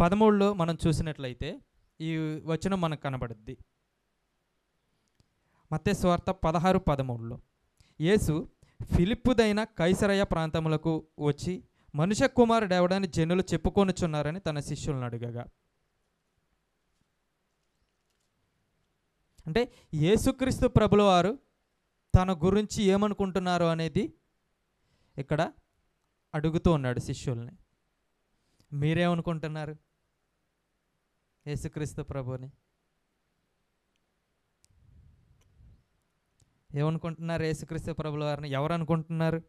13లో మనం చూసినట్లయితే ఈ వచనం మనకు కనబడుద్ది. మత్తయి సువార్త 16:13లో యేసు ఫిలిప్పుదైన కైసరయ ప్రాంతములకు వచ్చి మనుష్య కుమారుడు ఎవడని జనులు చెప్పుకొనుచున్నారని తన శిష్యులను అడగగా, అంటే యేసుక్రీస్తు ప్రభుల వారు తన గురించి ఏమనుకుంటున్నారు అనేది ఇక్కడ అడుగుతూ ఉన్నాడు శిష్యుల్ని. మీరేమనుకుంటున్నారు యేసుక్రీస్తు ప్రభుని? ఏమనుకుంటున్నారు యేసుక్రీస్తు ప్రభుల వారిని? ఎవరు అనుకుంటున్నారు?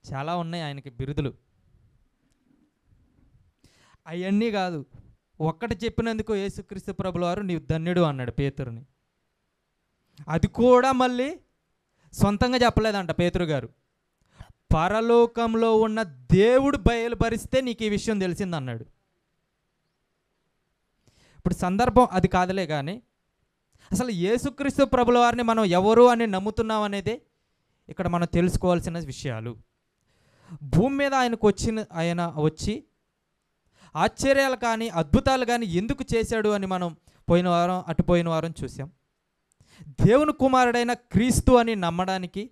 చాలా ఉన్నాయి ఆయనకి బిరుదులు. అవన్నీ కాదు, ఒక్కటి చెప్పినందుకు యేసుక్రీస్తు ప్రభుల వారు నీవు ధన్యుడు అన్నాడు పేతురుని. అది కూడా మళ్ళీ సొంతంగా చెప్పలేదంట పేతురు గారు. పరలోకంలో ఉన్న దేవుడు బయలుపరిస్తే నీకు ఈ విషయం తెలిసింది అన్నాడు. ఇప్పుడు సందర్భం అది కాదులే కానీ అసలు యేసుక్రీస్తు ప్రభుల వారిని మనం ఎవరు అని నమ్ముతున్నాం అనేది ఇక్కడ మనం తెలుసుకోవాల్సిన విషయాలు. భూమి మీద ఆయన వచ్చి ఆశ్చర్యాలు కానీ అద్భుతాలు కానీ ఎందుకు చేశాడు అని మనం పోయిన వారం చూసాం. దేవుని కుమారుడైన క్రీస్తు అని నమ్మడానికి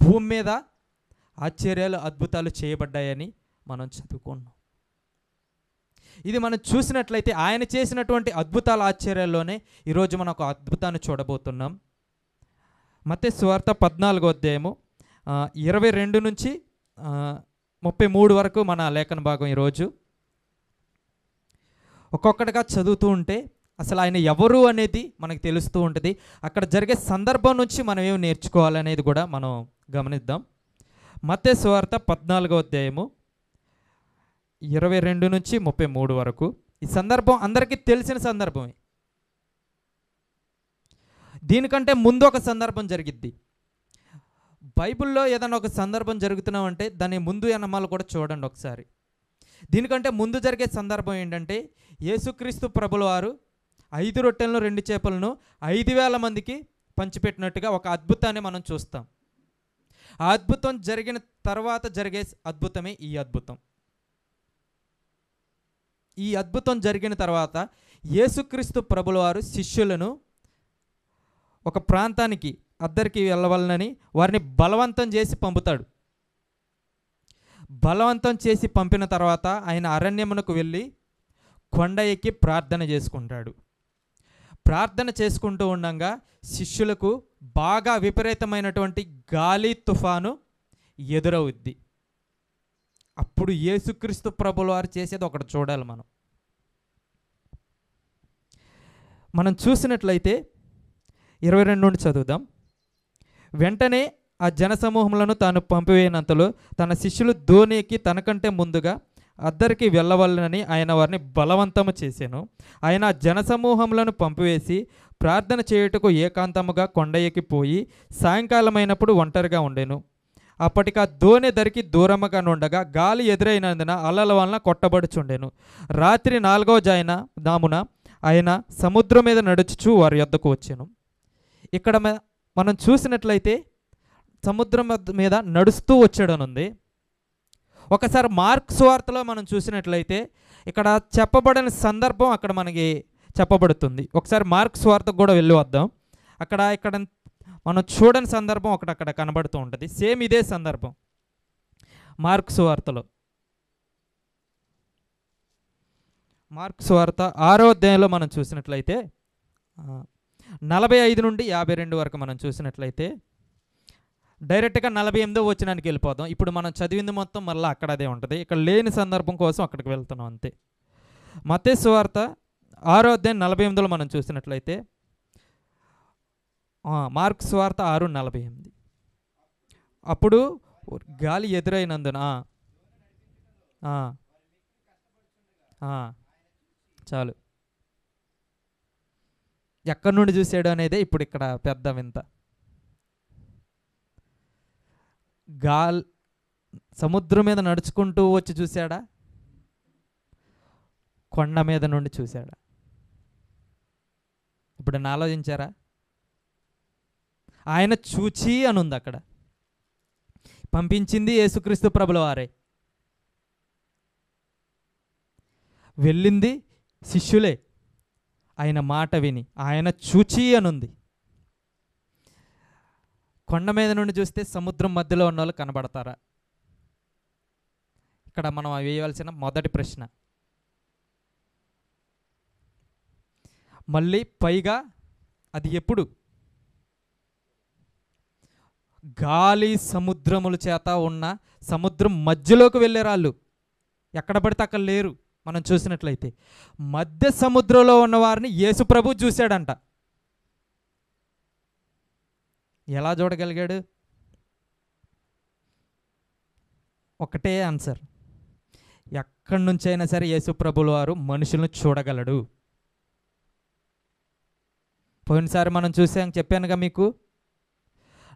భూమి మీద ఆశ్చర్యాలు అద్భుతాలు చేయబడ్డాయని మనం చదువుకున్నాం. ఇది మనం చూసినట్లయితే ఆయన చేసినటువంటి అద్భుతాల ఆశ్చర్యాల్లోనే ఈరోజు మనం ఒక అద్భుతాన్ని చూడబోతున్నాం. మత్తయి సువార్త 14వ అధ్యాయము 22 నుంచి 33 వరకు మన లేఖన భాగం. ఈరోజు ఒక్కొక్కటిగా చదువుతూ ఉంటే అసలు ఆయన ఎవరు అనేది మనకు తెలుస్తూ ఉంటుంది. అక్కడ జరిగే సందర్భం నుంచి మనం ఏమి నేర్చుకోవాలనేది కూడా మనం గమనిద్దాం. మత్తయి సువార్త 14వ అధ్యాయము 22 నుంచి 33 వరకు. ఈ సందర్భం అందరికీ తెలిసిన సందర్భమే. దీనికంటే ముందు ఒక సందర్భం జరిగిద్ది. బైబిల్లో ఏదైనా ఒక సందర్భం జరుగుతున్నామంటే దాని ముందు ఎనమాలు కూడా చూడండి ఒకసారి. దీనికంటే ముందు జరిగే సందర్భం ఏంటంటే యేసుక్రీస్తు ప్రభుల వారు 5 రొట్టెలను 2 చేపలను 5,000 మందికి పంచిపెట్టినట్టుగా ఒక అద్భుతాన్ని మనం చూస్తాం. ఆ అద్భుతం జరిగిన తర్వాత జరిగే అద్భుతమే ఈ అద్భుతం. ఈ అద్భుతం జరిగిన తర్వాత యేసుక్రీస్తు ప్రభుల వారు శిష్యులను ఒక ప్రాంతానికి అద్దరికి వెళ్ళవాలని వారిని బలవంతం చేసి పంపుతాడు. బలవంతం చేసి పంపిన తర్వాత ఆయన అరణ్యమునకు వెళ్ళి కొండ ఎక్కి ప్రార్థన చేసుకుంటాడు. ప్రార్థన చేసుకుంటూ ఉండగా శిష్యులకు బాగా విపరీతమైనటువంటి గాలి తుఫాను ఎదురవుద్ది. అప్పుడు యేసుక్రీస్తు ప్రభుల వారు చేసేది ఒకటి చూడాలి. మనం చూసినట్లయితే 22 నుండి చదువుదాం. వెంటనే ఆ జనసమూహములను తాను పంపివేయనంతలో తన శిష్యులు దోణి ఎక్కి తనకంటే ముందుగా అద్దరికి వెళ్ళవలనని ఆయన వారిని బలవంతము చేశాను. ఆయన జనసమూహములను పంపివేసి ప్రార్థన చేయుటకు ఏకాంతముగా కొండ ఎక్కిపోయి సాయంకాలమైనప్పుడు ఒంటరిగా ఉండెను. అప్పటికి ఆ దోణి దరికి దూరముగా నుండగా గాలి ఎదురైనందున అలల వలన కొట్టబడుచుండెను. రాత్రి 4వ జామున ఆయన సముద్రం మీద నడుచుచు వారి యొద్దకు వచ్చాను. ఇక్కడ మనం చూసినట్లయితే సముద్రం మీద నడుస్తూ వచ్చాడనుంది. ఒకసారి మార్క్ సువార్తలో మనం చూసినట్లయితే ఇక్కడ చెప్పబడిన సందర్భం అక్కడ మనకి చెప్పబడుతుంది. ఒకసారి మార్క్ సువార్తకు కూడా వెళ్ళి వద్దాం. ఇక్కడ మనం చూడని సందర్భం ఒకటి అక్కడ కనబడుతూ ఉంటుంది. సేమ్ ఇదే సందర్భం మార్క్ సువార్తలో. మార్క్ సువార్త 6వ అధ్యాయంలో మనం చూసినట్లయితే 45 నుండి 52 వరకు మనం చూసినట్లయితే డైరెక్ట్గా 48వ వచనానికి వెళ్ళిపోదాం. ఇప్పుడు మనం చదివింది మొత్తం మళ్ళీ అక్కడ అదే ఉంటుంది. ఇక్కడ లేని సందర్భం కోసం అక్కడికి వెళ్తున్నాం అంతే. మత్తయి సువార్త 6వ అధ్యాయం 48లో మనం చూసినట్లయితే మార్క్ సువార్త 6:48. అప్పుడు గాలి ఎదురైనందున చాలు ఎక్కడి నుండి చూసాడు అనేదే ఇప్పుడు ఇక్కడ పెద్ద వింత. సముద్రం మీద నడుచుకుంటూ వచ్చి చూశాడా, కొండ మీద నుండి చూశాడా? ఇప్పుడు ఆలోచించారా? ఆయన చూచి అని ఉంది అక్కడ. పంపించింది యేసుక్రీస్తు ప్రభుల వారే, వెళ్ళింది శిష్యులే. ఆయన మాట విని ఆయన చూచి అనుంది. కొండ మీద నుండి చూస్తే సముద్రం మధ్యలో ఉన్న వాళ్ళు కనబడతారా? ఇక్కడ మనం వేయవలసిన మొదటి ప్రశ్న. మళ్ళీ పైగా అది ఎప్పుడు? గాలి సముద్రముల చేత ఉన్న సముద్రం మధ్యలోకి వెళ్ళేరాళ్ళు, ఎక్కడ పడితే అక్కడ లేరు. మనం చూసినట్లయితే మధ్య సముద్రంలో ఉన్న వారిని యేసు ప్రభు చూశాడంట. ఎలా చూడగలిగాడు? ఒకటే ఆన్సర్, ఎక్కడి నుంచైనా సరే యేసు ప్రభుల వారు మనుషులను చూడగలడు. పోయినసారి మనం చూసాం, చెప్పానుగా మీకు,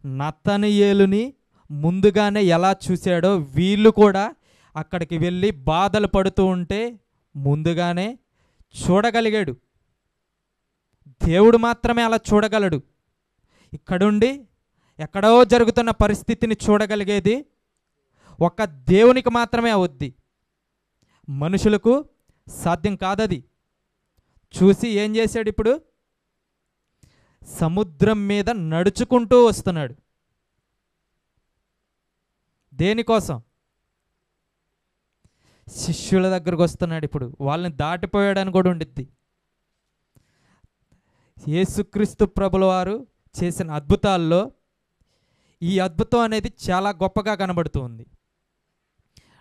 నతనయేలుని ముందుగానే ఎలా చూశాడో వీళ్ళు కూడా అక్కడికి వెళ్ళి బాధలు పడుతూ ఉంటే ముందుగానే చూడగలిగాడు. దేవుడు మాత్రమే అలా చూడగలడు. ఇక్కడుండి ఎక్కడో జరుగుతున్న పరిస్థితిని చూడగలిగేది ఒక దేవునికి మాత్రమే అవుద్ది. మనుషులకు సాధ్యం కాదది. చూసి ఏం చేశాడు? ఇప్పుడు సముద్రం మీద నడుచుకుంటూ వస్తున్నాడు. దేనికోసం? శిష్యుల దగ్గరకు వస్తున్నాడు. ఇప్పుడు వాళ్ళని దాటిపోయాడని కూడా ఉండిద్ది. యేసుక్రీస్తు ప్రభుల వారు చేసిన అద్భుతాల్లో ఈ అద్భుతం అనేది చాలా గొప్పగా కనబడుతుంది.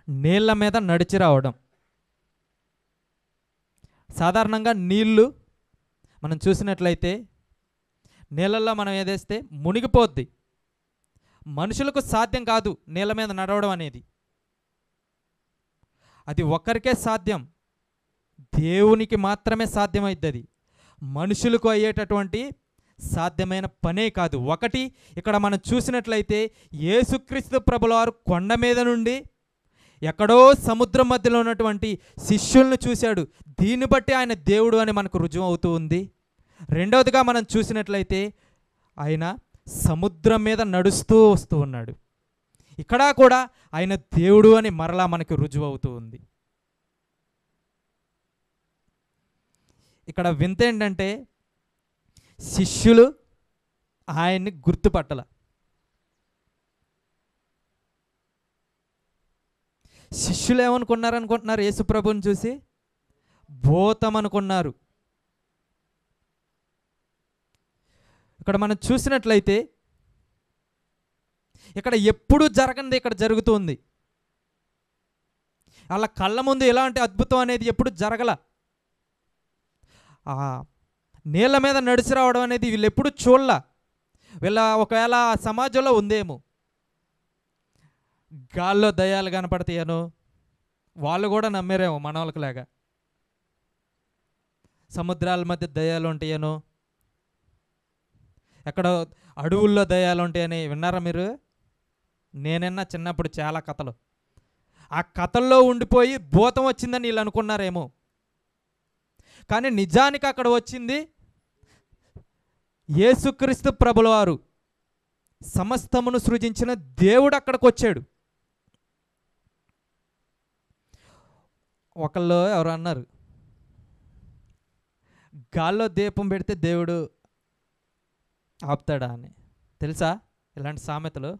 నీళ్ళ మీద నడిచి రావడం. సాధారణంగా నీళ్ళు మనం చూసినట్లయితే నీళ్ళల్లో మనం ఏదేస్తే మునిగిపోద్ది. మనుషులకు సాధ్యం కాదు నీళ్ళ మీద నడవడం అనేది. అది ఒక్కరికే సాధ్యం, దేవునికి మాత్రమే సాధ్యమైద్ది. అది మనుషులకు అయ్యేటటువంటి సాధ్యమైన పనే కాదు. ఒకటి, ఇక్కడ మనం చూసినట్లయితే యేసుక్రీస్తు ప్రభుల వారు కొండ మీద నుండి ఎక్కడో సముద్రం మధ్యలో ఉన్నటువంటి శిష్యులను చూశాడు. దీన్ని బట్టి ఆయన దేవుడు అని మనకు రుజువు అవుతూ ఉంది. రెండవదిగా మనం చూసినట్లయితే ఆయన సముద్రం మీద నడుస్తూ వస్తూ ఉన్నాడు. ఇక్కడ కూడా ఆయన దేవుడు అని మరలా మనకు రుజువు అవుతూ ఉంది. ఇక్కడ వింత ఏంటంటే శిష్యులు ఆయన్ని గుర్తుపట్టల. శిష్యులు ఏమనుకున్నారనుకుంటున్నారు? యేసు ప్రభువుని చూసి భూతం అనుకున్నారు. ఇక్కడ మనం చూసినట్లయితే ఇక్కడ ఎప్పుడు జరగనిది ఇక్కడ జరుగుతుంది. అలా కళ్ళ ముందు ఎలాంటి అద్భుతం అనేది ఎప్పుడు జరగల. నీళ్ళ మీద నడిచి రావడం అనేది వీళ్ళు ఎప్పుడు చూడలా. వీళ్ళ ఒకవేళ సమాజంలో ఉందేమో, గాల్లో దయ్యాలు కనపడతాయనో వాళ్ళు కూడా నమ్మారేమో మన వాళ్ళకిలాగా. సముద్రాల మధ్య దయ్యాలు ఉంటాయనో, ఎక్కడ అడవుల్లో దయ్యాలు ఉంటాయని విన్నారా మీరు? నేనన్నా చిన్నప్పుడు చాలా కథలు. ఆ కథల్లో ఉండిపోయి భూతం వచ్చిందని వీళ్ళు అనుకున్నారేమో. కానీ నిజానికి అక్కడ వచ్చింది యేసుక్రీస్తు ప్రభుల వారు, సమస్తమును సృజించిన దేవుడు అక్కడికి వచ్చాడు. ఒకళ్ళు ఎవరు అన్నారు, గాల్లో దీపం పెడితే దేవుడు ఆపుతాడా అని. తెలుసా ఇలాంటి సామెతలు?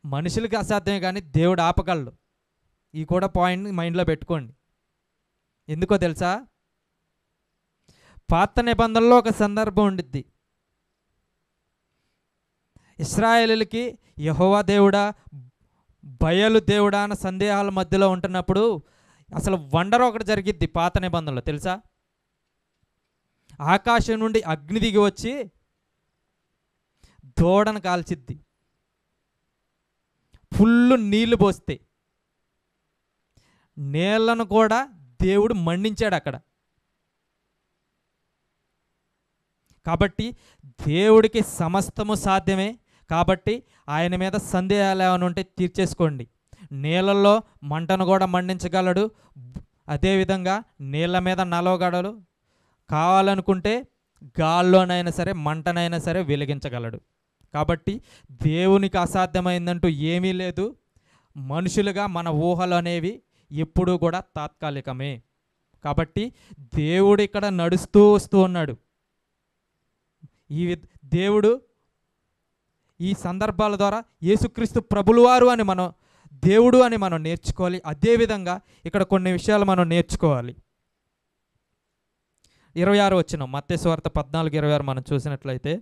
మనుషులకి అసాధ్యమే కానీ దేవుడు ఆపగలడు. ఈ కూడా పాయింట్ మైండ్లో పెట్టుకోండి. ఎందుకో తెలుసా? పాత నిబంధనలో ఒక సందర్భం ఉండిద్ది. ఇశ్రాయేలులకి యెహోవా దేవుడా బయలు దేవుడా అన్న సందేహాల మధ్యలో ఉంటున్నప్పుడు అసలు వండర్ ఒకటి జరిగిద్ది పాత నిబంధనలో. తెలుసా? ఆకాశం నుండి అగ్ని దిగి వచ్చి దూడను కాల్చిద్ది. ఫుల్లు నీళ్లు పోస్తే నీళ్లను కూడా దేవుడు మండించాడు అక్కడ. కాబట్టి దేవుడికి సమస్తము సాధ్యమే. కాబట్టి ఆయన మీద సందేహాలు ఏమైనా ఉంటే తీర్చేసుకోండి. నీళ్ళల్లో మంటను కూడా మండించగలడు. అదేవిధంగా నీళ్ళ మీద నలవగలడు. కావాలనుకుంటే గాల్లోనైనా సరే మంటనైనా సరే వెలిగించగలడు. కాబట్టి దేవునికి అసాధ్యమైందంటూ ఏమీ లేదు. మనుషులుగా మన ఊహలు అనేవి ఎప్పుడూ కూడా తాత్కాలికమే. కాబట్టి దేవుడు ఇక్కడ నడుస్తూ వస్తూ ఉన్నాడు. దేవుడు ఈ సందర్భాల ద్వారా యేసుక్రీస్తు ప్రభులవారు అని మనం, దేవుడు అని మనం నేర్చుకోవాలి. అదేవిధంగా ఇక్కడ కొన్ని విషయాలు మనం నేర్చుకోవాలి. 26 వచనం, మత్తయి సువార్త 14:26 మనం చూసినట్లయితే,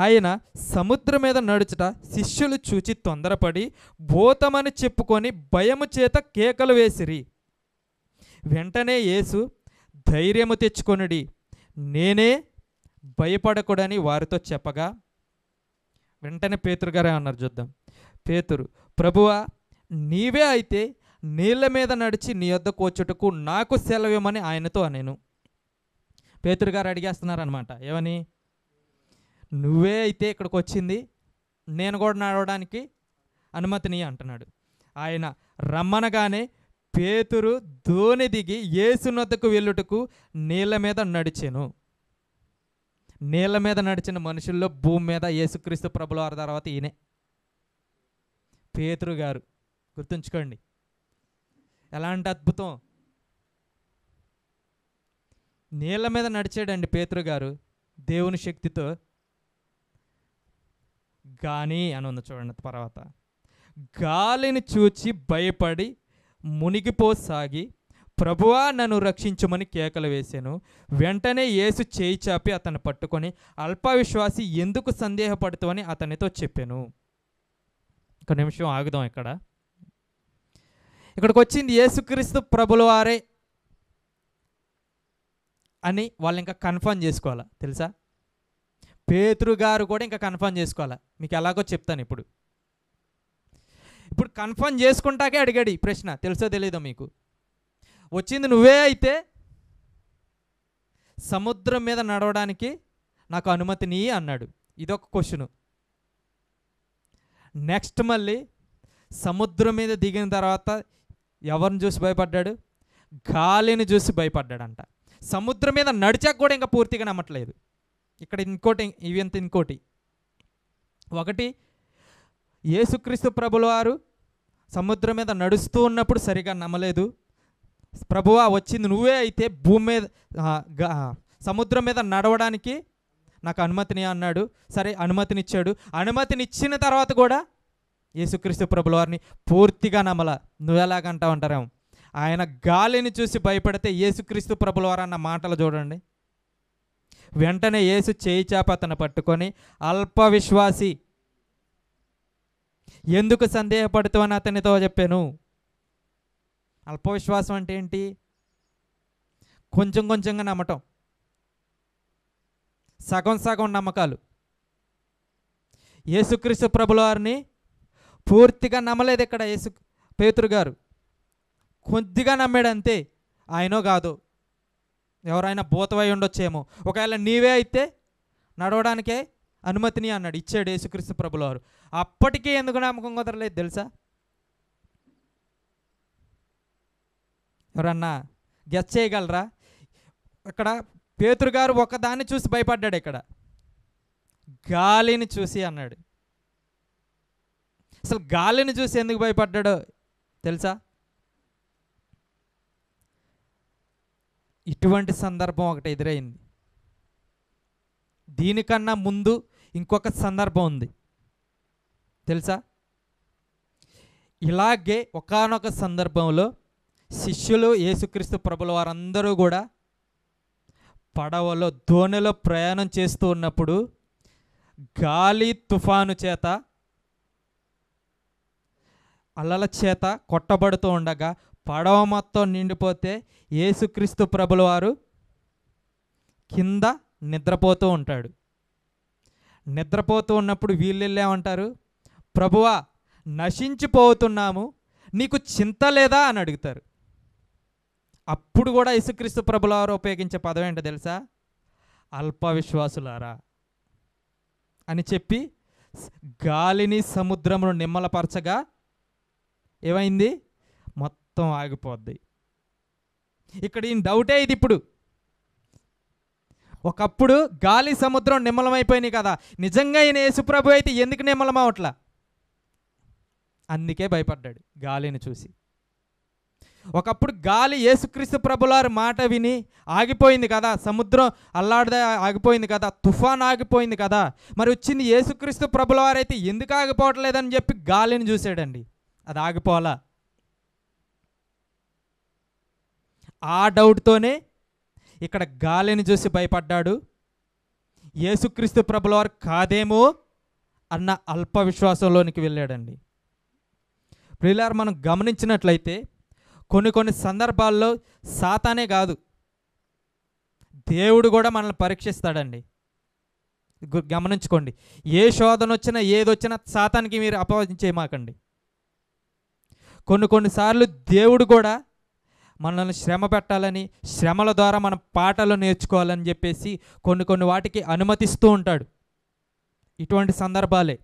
ఆయన సముద్రం మీద నడుచుట శిష్యులు చూచి తొందరపడి భూతమని చెప్పుకొని భయము చేత కేకలు వేసిరి. వెంటనే యేసు ధైర్యము తెచ్చుకొనుడి, నేనే, భయపడకూడని వారితో చెప్పగా, వెంటనే పేతురు గారే అన్నారు. చూద్దాం. పేతురు, ప్రభువా, నీవే అయితే నీళ్ళ మీద నడిచి నీ యొద్దకు వచ్చుటకు నాకు సెలవిమ్మని ఆయనతో అనెను. పేతురు గారు అడిగేస్తున్నారనమాట, ఏమని? నువ్వే అయితే ఇక్కడికి వచ్చింది, నేను కూడా నడవడానికి అనుమతిని అంటున్నాడు. ఆయన రమ్మనగానే పేతురు దోణి దిగి యేసు నొద్దకు వెళ్ళుటకు నీళ్ళ మీద నడిచెను. నీళ్ళ మీద నడిచిన మనుషుల్లో భూమి మీద యేసుక్రీస్తు ప్రభుల తర్వాత ఈయనే, పేతురు గారు. గుర్తుంచుకోండి, ఎలాంటి అద్భుతం! నీళ్ళ మీద నడిచాడండి పేతురు గారు దేవుని శక్తితో. గాని అని ఉంది చూడండి తర్వాత, గాలిని చూచి భయపడి మునిగిపోసాగి ప్రభువా నన్ను రక్షించుమని కేకలు వేశాను. వెంటనే యేసు చేయి చాపి అతన్ని పట్టుకొని, అల్పవిశ్వాసి ఎందుకు సందేహపడుతావని అతనితో చెప్పాను. ఒక నిమిషం ఆగుదాం. ఇక్కడికి వచ్చింది యేసుక్రీస్తు ప్రభుల వారే అని వాళ్ళు ఇంకా కన్ఫర్మ్ చేసుకోవాలా, తెలుసా? పేతురు గారు కూడా ఇంకా కన్ఫర్మ్ చేసుకోవాలా. మీకు ఎలాగో చెప్తాను. ఇప్పుడు కన్ఫర్మ్ చేసుకుంటాకే అడిగాడు ఈ ప్రశ్న. తెలుసో తెలీదో మీకు? వచ్చింది నువ్వే అయితే సముద్రం మీద నడవడానికి నాకు అనుమతిని అన్నాడు. ఇదొక క్వశ్చను. నెక్స్ట్ మళ్ళీ సముద్రం మీద దిగిన తర్వాత ఎవరిని చూసి భయపడ్డాడు? గాలిని చూసి భయపడ్డాడంట. సముద్రం మీద నడిచాక కూడా ఇంకా పూర్తిగా నమ్మట్లేదు. ఇక్కడ ఇంకోటి, ఒకటి, యేసుక్రీస్తు ప్రభుల వారు సముద్రం మీద నడుస్తూ ఉన్నప్పుడు సరిగా నమ్మలేదు. ప్రభువా, వచ్చింది నువ్వే అయితే భూమి మీద సముద్రం మీద నడవడానికి నాకు అనుమతిని అన్నాడు. సరే, అనుమతినిచ్చాడు. అనుమతినిచ్చిన తర్వాత కూడా యేసుక్రీస్తు ప్రభుల వారిని పూర్తిగా నమ్మల. నువ్వెలాగంటావు అంటారేమో. ఆయన గాలిని చూసి భయపడితే యేసుక్రీస్తు ప్రభుల వారు అన్న మాటలు చూడండి. వెంటనే యేసు చేయి చాపి అతను పట్టుకొని, అల్ప విశ్వాసి ఎందుకు సందేహపడుతావని అతనితో చెప్పాను. అల్ప విశ్వాసం అంటే ఏంటి? కొంచెం కొంచెంగా నమ్మటం, సగం సగం నమ్మకాలు. యేసుక్రీస్తు ప్రభుల వారిని పూర్తిగా నమ్మలేదు ఇక్కడ పేతురు గారు. కొద్దిగా నమ్మాడు అంతే. ఆయనో కాదు, ఎవరైనా భూతమై ఉండొచ్చేమో. ఒకవేళ నీవే అయితే నడవడానికే అనుమతిని అన్నాడు, ఇచ్చాడు యేసుక్రీస్తు ప్రభుల వారు. అప్పటికీ ఎందుకు నమ్మకం కుదరలేదు తెలుసా? ఎవరన్నా గెస్ చేయగలరా? ఇక్కడ పేతురు గారు ఒకదాన్ని చూసి భయపడ్డాడు. ఇక్కడ గాలిని చూసి అన్నాడు. అసలు గాలిని చూసి ఎందుకు భయపడ్డాడో తెలుసా? ఇటువంటి సందర్భం ఒకటి ఎదురైంది. దీనికన్నా ముందు ఇంకొక సందర్భం ఉంది తెలుసా? ఇలాగే ఒకానొక సందర్భంలో శిష్యులు యేసుక్రీస్తు ప్రభుల వారందరూ కూడా పడవలో, దోణిలో ప్రయాణం చేస్తూ ఉన్నప్పుడు గాలి తుఫాను చేత, అలల చేత కొట్టబడుతూ ఉండగా పడవ మొత్తం నిండిపోతే యేసుక్రీస్తు ప్రభుల వారు కింద నిద్రపోతూ ఉంటాడు. నిద్రపోతూ ఉన్నప్పుడు వీళ్ళేమంటారు? ప్రభువా, నశించిపోతున్నాము, నీకు చింత లేదా అని అడుగుతారు. అప్పుడు కూడా యేసుక్రీస్తు ప్రభుల వారు ఉపయోగించే పదం ఏంటో తెలుసా? అల్ప విశ్వాసులారా అని చెప్పి గాలిని సముద్రమును నిమ్మలపరచగా ఏమైంది? మొత్తం ఆగిపోద్ది. ఇక్కడ ఈయన డౌటే ఇది. ఇప్పుడు ఒకప్పుడు గాలి సముద్రం నిమ్మలమైపోయినాయి కదా, నిజంగా ఈయన యేసుప్రభు అయితే ఎందుకు నిమ్మలమవట్లా? అందుకే భయపడ్డాడు గాలిని చూసి. ఒకప్పుడు గాలి యేసుక్రీస్తు ప్రభులారి మాట విని ఆగిపోయింది కదా, సముద్రం అల్లాడదే ఆగిపోయింది కదా, తుఫాన్ ఆగిపోయింది కదా, మరి వచ్చింది యేసుక్రీస్తు ప్రభులవారు అయితే ఎందుకు ఆగిపోవట్లేదని చెప్పి గాలిని చూశాడండి. అది ఆగిపోవాలా? ఆ డౌట్తోనే ఇక్కడ గాలిని చూసి భయపడ్డాడు. యేసుక్రీస్తు ప్రభులవారు కాదేమో అన్న అల్ప విశ్వాసంలోనికి వెళ్ళాడండి. ప్రియులారా, మనం గమనించినట్లయితే కొన్ని సందర్భాల్లో సాతానే కాదు, దేవుడు కూడా మనల్ని పరీక్షిస్తాడండి. గమనించుకోండి, ఏ శోధన వచ్చినా ఏదొచ్చినా సాతానికి మీరు అపవాదించేయమాకండి. కొన్నిసార్లు దేవుడు కూడా మనల్ని శ్రమ పెట్టాలని, శ్రమల ద్వారా మనం పాఠాలు నేర్చుకోవాలని చెప్పేసి కొన్ని వాటికి అనుమతిస్తూ ఉంటాడు. ఇటువంటి సందర్భాలే.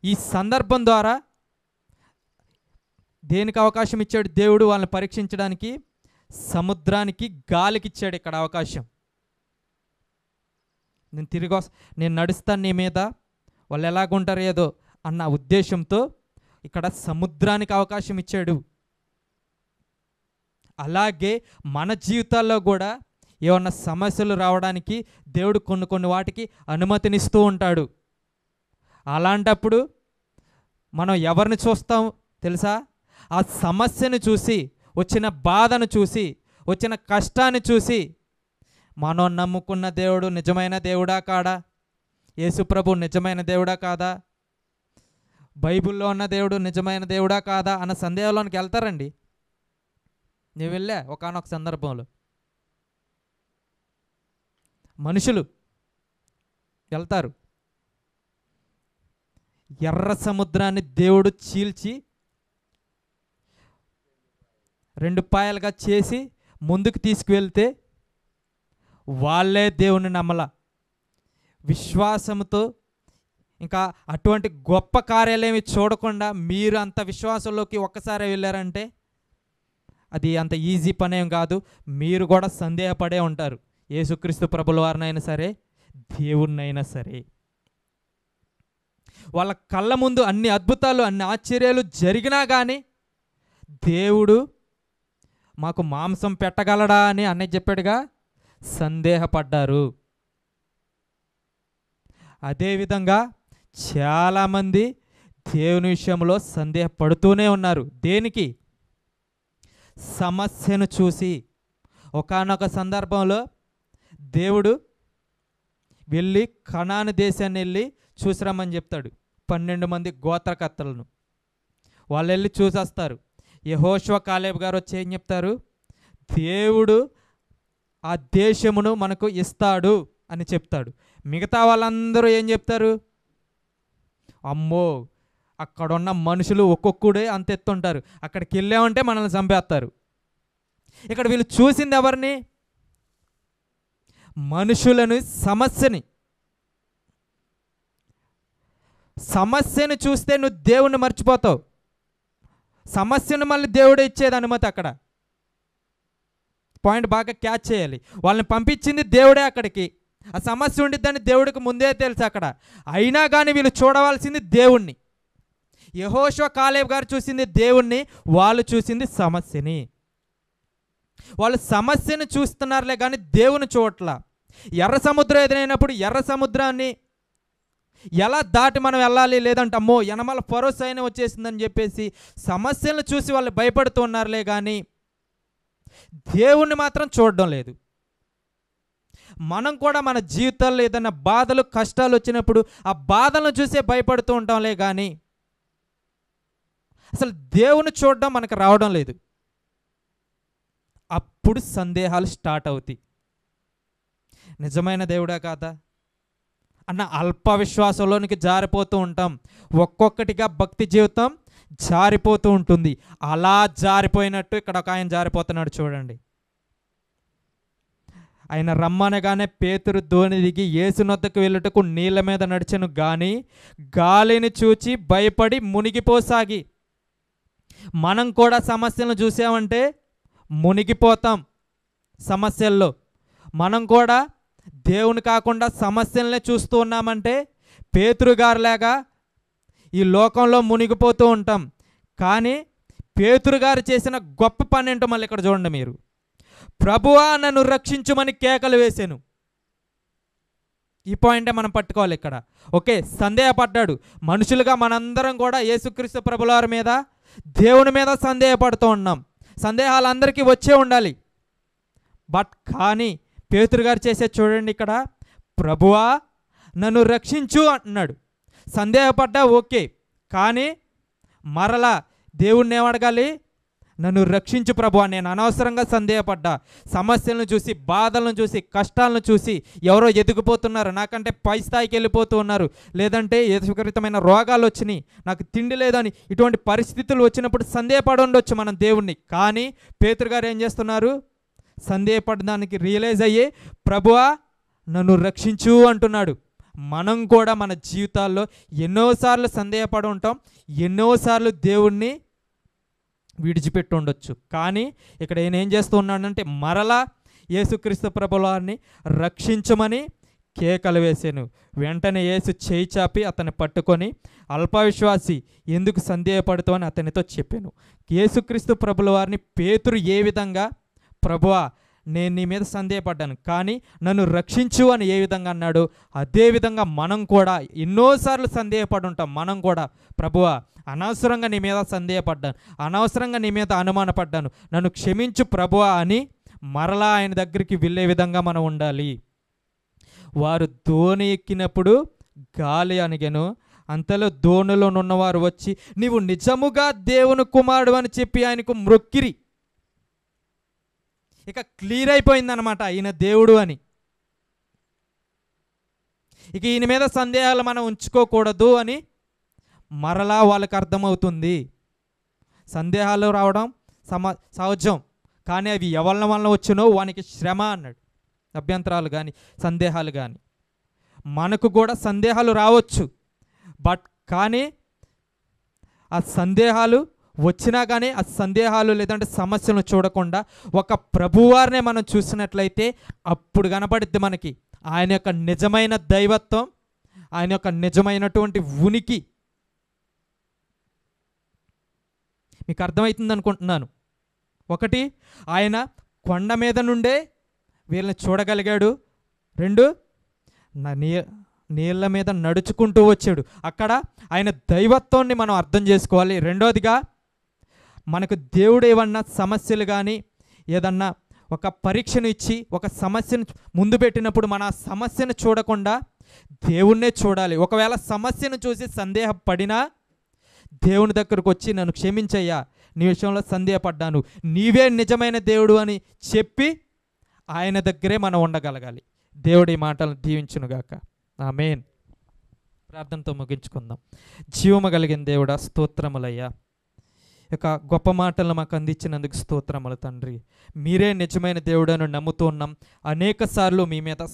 ఈ సందర్భం ద్వారా దేనికి అవకాశం ఇచ్చాడు దేవుడు? వాళ్ళని పరీక్షించడానికి సముద్రానికి, గాలికి ఇచ్చాడు ఇక్కడ అవకాశం. నేను నడుస్తాను నీ మీద, వాళ్ళు ఎలాగుంటారు ఏదో అన్న ఉద్దేశంతో ఇక్కడ సముద్రానికి అవకాశం ఇచ్చాడు. అలాగే మన జీవితాల్లో కూడా ఏమన్నా సమస్యలు రావడానికి దేవుడు కొన్ని వాటికి అనుమతినిస్తూ ఉంటాడు. అలాంటప్పుడు మనం ఎవరిని చూస్తాం తెలుసా? ఆ సమస్యను చూసి, వచ్చిన బాధను చూసి, వచ్చిన కష్టాన్ని చూసి, మనం నమ్ముకున్న దేవుడు నిజమైన దేవుడా కాదా, యేసుప్రభు నిజమైన దేవుడా కాదా, బైబిల్లో ఉన్న దేవుడు నిజమైన దేవుడా కాదా అన్న సందేహంలోనికి వెళ్తారండి. నేను వెళ్ళా ఒకానొక సందర్భంలో. మనుషులు వెళ్తారు. ఎర్ర సముద్రాన్ని దేవుడు చీల్చి 2 పాయలుగా చేసి ముందుకు తీసుకువెళ్తే వాళ్ళే దేవుని నమ్మల. విశ్వాసంతో ఇంకా అటువంటి గొప్ప కార్యాలేమి చూడకుండా మీరు అంత విశ్వాసంలోకి ఒక్కసారి వెళ్ళారంటే అది అంత ఈజీ పనేం కాదు. మీరు కూడా సందేహపడే ఉంటారు, యేసుక్రీస్తు ప్రభుల వారినైనా సరే, దేవుణ్ణైనా సరే. వాళ్ళ కళ్ళ ముందు అన్ని అద్భుతాలు, అన్ని ఆశ్చర్యాలు జరిగినా కానీ దేవుడు మాకు మాంసం పెట్టగలడా అని అన్నయ్య చెప్పాడుగా, సందేహపడ్డారు. అదేవిధంగా చాలామంది దేవుని విషయంలో సందేహపడుతూనే ఉన్నారు. దేనికి? సమస్యను చూసి. ఒకానొక సందర్భంలో దేవుడు వెళ్ళి కనాను దేశాన్ని వెళ్ళి చూసిరమ్మని చెప్తాడు 12 మంది గోత్రకర్తలను. వాళ్ళు వెళ్ళి చూసేస్తారు. యెహోషువ కాలేబు గారు వచ్చి ఏం చెప్తారు? దేవుడు ఆ దేశమును మనకు ఇస్తాడు అని చెప్తాడు. మిగతా వాళ్ళందరూ ఏం చెప్తారు? అమ్మో, అక్కడున్న మనుషులు ఒక్కొక్కడే అంత ఎత్తుంటారు, అక్కడికి వెళ్ళామంటే మనల్ని చంపేస్తారు. ఇక్కడ వీళ్ళు చూసింది ఎవరిని? మనుషులను, సమస్యను చూస్తే నువ్వు దేవుణ్ణి మర్చిపోతావు. సమస్యను మళ్ళీ దేవుడే ఇచ్చేది అనుమతి. అక్కడ పాయింట్ బాగా క్యాచ్ చేయాలి. వాళ్ళని పంపించింది దేవుడే అక్కడికి. ఆ సమస్య ఉండిద్దని దేవుడికి ముందే తెలుసు అక్కడ. అయినా కానీ వీళ్ళు చూడవలసింది దేవుణ్ణి. యెహోషువ కాలేబు గారు చూసింది దేవుణ్ణి, వాళ్ళు చూసింది సమస్యని. వాళ్ళు సమస్యను చూస్తున్నారులే కానీ దేవుని చూడట్లా. ఎర్ర సముద్రం ఎదురైనప్పుడు ఎర్ర సముద్రాన్ని ఎలా దాటి మనం వెళ్ళాలి, లేదంటే అమ్మో యనమల ఫరో సైన్యం వచ్చేసిందని చెప్పేసి సమస్యలను చూసి వాళ్ళు భయపడుతూ ఉన్నారులే కానీ దేవుణ్ణి మాత్రం చూడడం లేదు. మనం కూడా మన జీవితాల్లో ఏదైనా బాధలు, కష్టాలు వచ్చినప్పుడు ఆ బాధలను చూసే భయపడుతూ ఉంటాంలే కానీ అసలు దేవుని చూడడం మనకు రావడం లేదు. అప్పుడు సందేహాలు స్టార్ట్ అవుతాయి. నిజమైన దేవుడా కాదా అన్న అల్ప విశ్వాసంలోనికి జారిపోతూ ఉంటాం. ఒక్కొక్కటిగా భక్తి జీవితం జారిపోతూ ఉంటుంది. అలా జారిపోయినట్టు ఇక్కడ ఒక ఆయన జారిపోతున్నాడు చూడండి. ఆయన రమ్మనగానే పేతురు దోణి దిగి యేసునొద్దకు వెళ్ళుటకు నీళ్ళ మీద నడిచెను గాని గాలిని చూచి భయపడి మునిగిపోసాగి. మనం కూడా సమస్యలను చూసామంటే మునిగిపోతాం. సమస్యల్లో మనం కూడా దేవుని కాకుండా సమస్యలనే చూస్తూ ఉన్నామంటే పేతురు గారిలాగా ఈ లోకంలో మునిగిపోతూ ఉంటాం. కానీ పేతురు గారు చేసిన గొప్ప పని ఏంటో మళ్ళీ ఇక్కడ చూడండి మీరు. ప్రభువా నన్ను రక్షించుమని కేకలు వేసాను. ఈ పాయింటే మనం పట్టుకోవాలి ఇక్కడ. ఓకే, సందేహపడ్డాడు. మనుషులుగా మనందరం కూడా యేసుక్రీస్తు ప్రభువారి మీద, దేవుని మీద సందేహపడుతూ ఉన్నాం. సందేహాలు అందరికీ వచ్చే ఉండాలి. బట్ కానీ పేతురు గారు చేసే చూడండి ఇక్కడ, ప్రభువా నన్ను రక్షించు అంటున్నాడు. సందేహపడ్డా ఓకే, కానీ మరలా దేవుణ్ణి ఏమడగాలి? నన్ను రక్షించు ప్రభువా. నేను అనవసరంగా సందేహపడ్డా. సమస్యలను చూసి, బాధలను చూసి, కష్టాలను చూసి ఎవరో ఎదిగిపోతున్నారు, నాకంటే పై స్థాయికి వెళ్ళిపోతూ ఉన్నారు, లేదంటే విపరీతమైన రోగాలు వచ్చినాయి, నాకు తిండి లేదని ఇటువంటి పరిస్థితులు వచ్చినప్పుడు సందేహపడి ఉండొచ్చు మనం దేవుణ్ణి. కానీ పేతురు గారు ఏం చేస్తున్నారు? సందేహపడడానికి రియలైజ్ అయ్యి ప్రభువా నన్ను రక్షించు అంటున్నాడు. మనం కూడా మన జీవితాల్లో ఎన్నోసార్లు సందేహపడి ఉంటాం, ఎన్నోసార్లు దేవుణ్ణి విడిచిపెట్టి ఉండొచ్చు. కానీ ఇక్కడ ఈయన ఏం చేస్తూ ఉన్నాడంటే మరలా యేసుక్రీస్తు ప్రభువారిని రక్షించమని కేకలు వేసాను. వెంటనే యేసు చేయి చాపి అతన్ని పట్టుకొని, అల్పవిశ్వాసి ఎందుకు సందేహపడుతావని అతనితో చెప్పాను. యేసుక్రీస్తు ప్రభువారిని పేతురు ఏ విధంగా, ప్రభువా నేను నీ మీద సందేహపడ్డాను కానీ నన్ను రక్షించు అని ఏ విధంగా అన్నాడు, అదేవిధంగా మనం కూడా ఎన్నోసార్లు సందేహపడి ఉంటాం. మనం కూడా ప్రభువా అనవసరంగా నీ మీద సందేహపడ్డాను, అనవసరంగా నీ మీద అనుమానపడ్డాను, నన్ను క్షమించు ప్రభువా అని మరలా ఆయన దగ్గరికి వెళ్ళే విధంగా మనం ఉండాలి. వారు దోణి ఎక్కినప్పుడు గాలి అణిగెను. అంతలో దోణిలో ఉన్నవారు వచ్చి నీవు నిజముగా దేవుని కుమారుడు అని చెప్పి ఆయనకు మ్రొక్కిరి. ఇక క్లియర్ అయిపోయిందనమాట ఈయన దేవుడు అని. ఇక ఈయన మీద సందేహాలు మనం ఉంచుకోకూడదు అని మరలా వాళ్ళకి అర్థమవుతుంది. సందేహాలు రావడం సహజం, కానీ అవి ఎవరి వలన వచ్చినో వానికి శ్రమ అన్నాడు. అభ్యంతరాలు కానీ సందేహాలు కానీ మనకు కూడా సందేహాలు రావచ్చు. బట్ కానీ ఆ సందేహాలు వచ్చినా కానీ ఆ సందేహాలు లేదంటే సమస్యలను చూడకుండా ఒక ప్రభువారినే మనం చూసినట్లయితే అప్పుడు కనపడుద్ది మనకి ఆయన యొక్క నిజమైన దైవత్వం, ఆయన యొక్క నిజమైనటువంటి ఉనికి. మీకు అర్థమవుతుంది అనుకుంటున్నాను. ఒకటి, ఆయన కొండ మీద నుండే వీళ్ళని చూడగలిగాడు. రెండు, నీళ్ళ మీద నడుచుకుంటూ వచ్చాడు. అక్కడ ఆయన దైవత్వాన్ని మనం అర్థం చేసుకోవాలి. రెండోదిగా మనకు దేవుడు ఏమన్నా సమస్యలు కానీ ఏదన్నా ఒక పరీక్షను ఇచ్చి ఒక సమస్యను ముందు పెట్టినప్పుడు మన ఆ సమస్యను చూడకుండా దేవుణ్ణే చూడాలి. ఒకవేళ సమస్యను చూసి సందేహపడినా దేవుని దగ్గరకు వచ్చి నన్ను క్షమించయ్యా, నీ విషయంలో సందేహపడ్డాను, నీవే నిజమైన దేవుడు అని చెప్పి ఆయన దగ్గరే మనం ఉండగలగాలి. దేవుడి మాటలను దీవించునుగాక. ఆమేన్. ప్రార్థనతో ముగించుకుందాం. జీవము కలిగిన దేవుడా, స్తోత్రములయ్యా. యొక్క గొప్ప మాటలను మాకు అందించినందుకు స్తోత్రములు తండ్రి. మీరే నిజమైన దేవుడని నమ్ముతూ ఉన్నాం. అనేక సార్లు మీ మీద